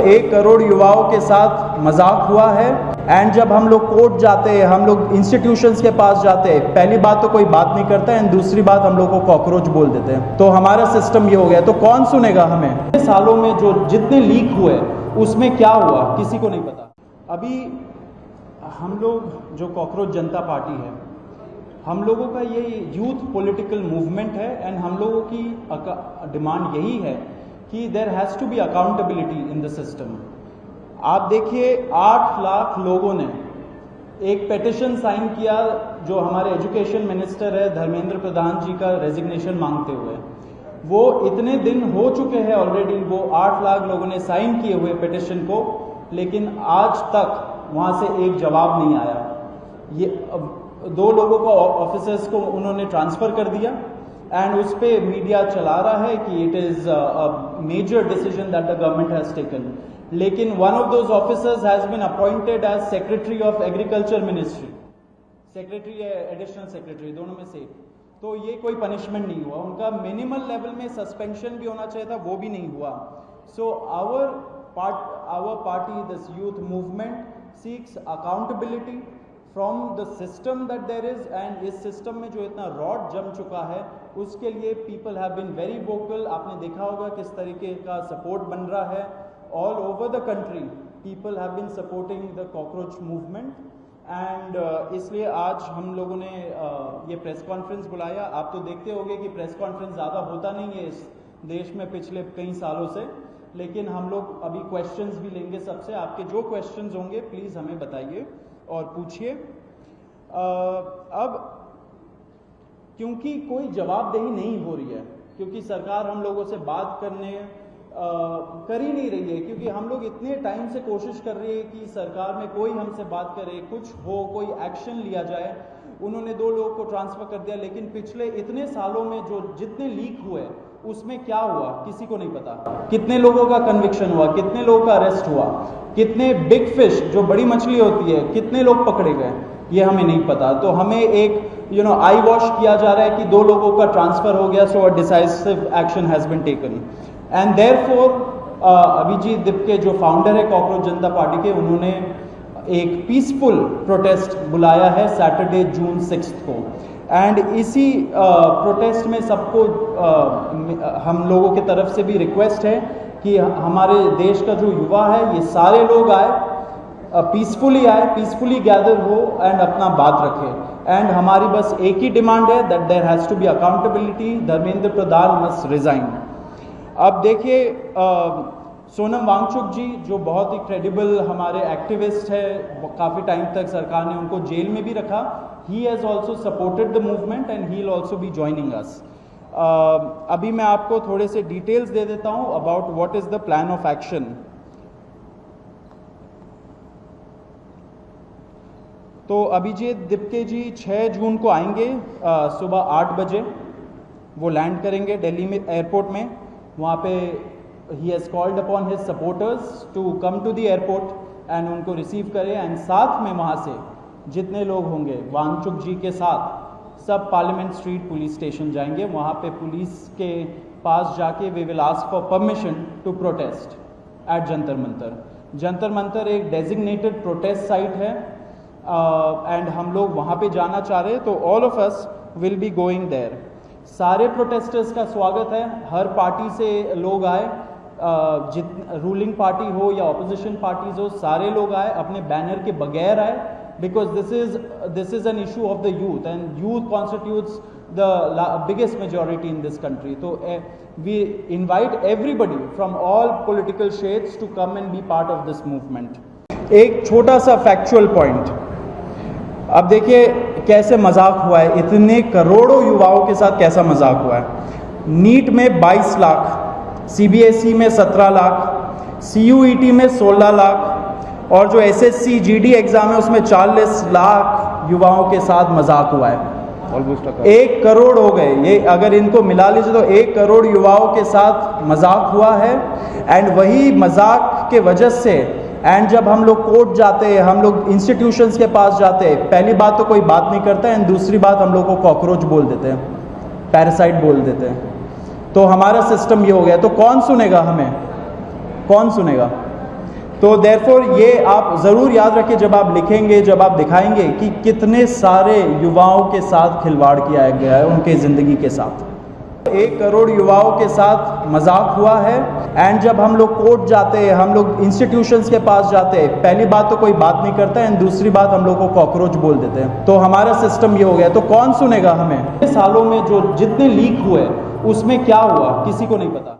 1 करोड़ युवाओं के साथ मजाक हुआ है। एंड जब हम लोग कोर्ट जाते हैं, हम लोग इंस्टीट्यूशंस के पास जाते हैं, पहली बात तो कोई बात नहीं करता है, एंड दूसरी बात हम लोग को कॉकरोच बोल देते हैं। तो हमारा सिस्टम ये हो गया, तो कौन सुनेगा हमें? सालों में जो जितने लीक हुए उसमें क्या हुआ किसी को नहीं पता। अभी हम लोग जो कॉकरोच जनता पार्टी है, हम लोगों का ये यूथ पॉलिटिकल मूवमेंट है, एंड हम लोगों की डिमांड यही है कि there has to be accountability in the system. आप देखिए 8 लाख लोगों ने एक पेटिशन साइन किया जो हमारे एजुकेशन मिनिस्टर है धर्मेंद्र प्रधान जी का रेजिग्नेशन मांगते हुए। वो इतने दिन हो चुके हैं ऑलरेडी, वो 8 लाख लोगों ने साइन किए हुए पेटिशन को, लेकिन आज तक वहाँ से एक जवाब नहीं आया। ये 2 लोगों को ऑफिसर्स को उन्होंने ट्रांसफ़र कर दिया, एंड उस पर मीडिया चला रहा है कि it is a major decision that the government has taken. लेकिन one of those officers has been appointed as secretary of agriculture ministry, secretary या एडिशनल सेक्रेटरी, दोनों में से। तो ये कोई पनिशमेंट नहीं हुआ, उनका मिनिमल लेवल में सस्पेंशन भी होना चाहिए था, वो भी नहीं हुआ। So our party, this youth movement seeks accountability from the system that there is, and इस सिस्टम में जो इतना रॉड जम चुका है उसके लिए people have been very vocal. आपने देखा होगा किस तरीके का सपोर्ट बन रहा है all over the country. People have been supporting the cockroach movement, and इसलिए आज हम लोगों ने ये प्रेस कॉन्फ्रेंस बुलाया। आप तो देखते होंगे कि प्रेस कॉन्फ्रेंस ज़्यादा होता नहीं है इस देश में पिछले कई सालों से, लेकिन हम लोग अभी क्वेश्चंस भी लेंगे सबसे। आपके जो क्वेश्चंस होंगे प्लीज़ हमें बताइए और पूछिए। अब क्योंकि कोई जवाबदेही नहीं हो रही है, क्योंकि सरकार हम लोगों से बात करने कर ही नहीं रही है, क्योंकि हम लोग इतने टाइम से कोशिश कर रहे हैं कि सरकार में कोई हमसे बात करे, कुछ हो, कोई एक्शन लिया जाए। उन्होंने 2 लोगों को ट्रांसफ़र कर दिया, लेकिन पिछले इतने सालों में जो जितने लीक हुए उसमें क्या हुआ किसी को नहीं पता। कितने लोगों का कन्विक्शन हुआ, कितने लोगों का अरेस्ट हुआ, कितने बिग फिश जो बड़ी मछली होती है कितने लोग पकड़े गए, ये हमें नहीं पता। तो हमें एक आई वॉश किया जा रहा है कि 2 लोगों का ट्रांसफ़र हो गया, so a decisive action has been taken. And therefore Abhijit Dipke जो फाउंडर है कॉकरोच जनता पार्टी के, उन्होंने एक पीसफुल प्रोटेस्ट बुलाया है सैटरडे जून 6 को। एंड इसी प्रोटेस्ट में सबको हम लोगों की तरफ से भी रिक्वेस्ट है कि हमारे देश का जो युवा है ये सारे लोग आए, पीसफुली आए, पीसफुली गैदर हो एंड अपना बात रखें। एंड हमारी बस एक ही डिमांड है that there has to be accountability, Dharmendra Pradhan must resign. अब देखिए सोनम वांगचुक जी जो बहुत ही क्रेडिबल हमारे एक्टिविस्ट है, काफ़ी टाइम तक सरकार ने उनको जेल में भी रखा। He has also supported the movement and he will also be joining us. अभी मैं आपको थोड़े से डिटेल्स दे देता हूँ about what is the plan of action. तो अभिजीत दिपके जी 6 जून को आएंगे सुबह 8 बजे। वो लैंड करेंगे दिल्ली में एयरपोर्ट में। वहाँ पे he has called upon his supporters to come to the airport and उनको रिसीव करें। एंड साथ में वहाँ से जितने लोग होंगे वांगचुक जी के साथ सब पार्लियामेंट स्ट्रीट पुलिस स्टेशन जाएंगे। वहाँ पे पुलिस के पास जाके we will ask for permission to protest at Jantar Mantar. Jantar Mantar एक डेजिग्नेटेड प्रोटेस्ट साइट है एंड हम लोग वहाँ पे जाना चाह रहे हैं, तो all of us will be going there. सारे प्रोटेस्टर्स का स्वागत है, हर पार्टी से लोग आए, रूलिंग पार्टी हो या ऑपोजिशन पार्टीज हो, सारे लोग आए, अपने बैनर के बगैर आए, because this is an issue of the youth and youth constitutes the biggest majority in this country. तो we invite everybody from all political shades to come and be part of this movement. एक छोटा सा factual point, अब देखिए कैसे मजाक हुआ है, इतने करोड़ों युवाओं के साथ कैसा मजाक हुआ है। नीट में 22 लाख, सीबीएसई में 17 लाख, सीयूईटी में 16 लाख और जो एसएससी जीडी एग्जाम है उसमें 40 लाख युवाओं के साथ मजाक हुआ है। ऑलमोस्ट 1 करोड़ हो गए, ये अगर इनको मिला लीजिए तो 1 करोड़ युवाओं के साथ मजाक हुआ है। एंड वही मजाक के वजह से एंड जब हम लोग कोर्ट जाते हैं, हम लोग इंस्टीट्यूशंस के पास जाते हैं, पहली बात तो कोई बात नहीं करता है एंड दूसरी बात हम लोग को कॉकरोच बोल देते हैं, पैरासाइट बोल देते हैं। तो हमारा सिस्टम ये हो गया, तो कौन सुनेगा हमें? कौन सुनेगा? तो देयरफॉर ये आप ज़रूर याद रखें जब आप लिखेंगे, जब आप दिखाएंगे कि कितने सारे युवाओं के साथ खिलवाड़ किया गया है, उनके ज़िंदगी के साथ। 1 करोड़ युवाओं के साथ मजाक हुआ है। एंड जब हम लोग कोर्ट जाते हैं, हम लोग इंस्टीट्यूशंस के पास जाते हैं, पहली बात तो कोई बात नहीं करता है एंड दूसरी बात हम लोग को कॉकरोच बोल देते हैं। तो हमारा सिस्टम ये हो गया, तो कौन सुनेगा हमें? सालों में जो जितने लीक हुए उसमें क्या हुआ किसी को नहीं पता।